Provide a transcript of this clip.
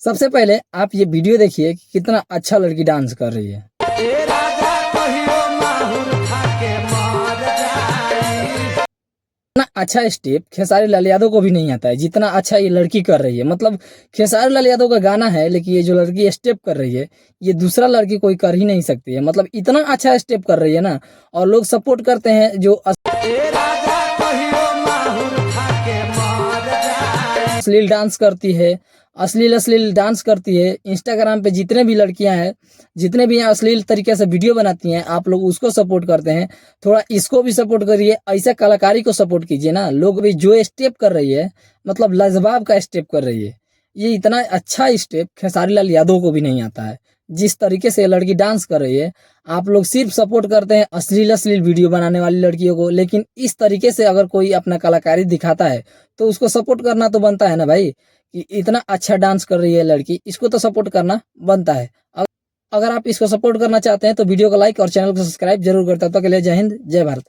सबसे पहले आप ये वीडियो देखिए कि कितना अच्छा लड़की डांस कर रही है। ए राजा कहियो माहुर खाके मर जाई। इतना अच्छा स्टेप खेसारी लाल यादव को भी नहीं आता है जितना अच्छा ये लड़की कर रही है। मतलब खेसारी लाल यादव का गाना है, लेकिन ये जो लड़की स्टेप कर रही है ये दूसरा लड़की कोई कर ही नहीं सकती है। मतलब इतना अच्छा स्टेप कर रही है ना, और लोग सपोर्ट करते हैं जो ए राजा कहियो माहुर खाके मर जाई। अश्लील डांस करती है, अश्लील डांस करती है। इंस्टाग्राम पे जितने भी लड़कियां हैं, जितने भी अश्लील तरीके से वीडियो बनाती हैं, आप लोग उसको सपोर्ट करते हैं। थोड़ा इसको भी सपोर्ट करिए, ऐसा कलाकारी को सपोर्ट कीजिए ना। लोग भी जो स्टेप कर रही है, मतलब लाजवाब का स्टेप कर रही है। ये इतना अच्छा स्टेप खेसारी लाल यादव को भी नहीं आता है। जिस तरीके से लड़की डांस कर रही है, आप लोग सिर्फ सपोर्ट करते हैं अश्लील वीडियो बनाने वाली लड़कियों को। लेकिन इस तरीके से अगर कोई अपना कलाकारी दिखाता है तो उसको सपोर्ट करना तो बनता है ना भाई। कि इतना अच्छा डांस कर रही है लड़की, इसको तो सपोर्ट करना बनता है। अगर आप इसको सपोर्ट करना चाहते हैं तो वीडियो को लाइक और चैनल को सब्सक्राइब जरूर करते हैं। तब तक के लिए जय हिंद, जय भारत।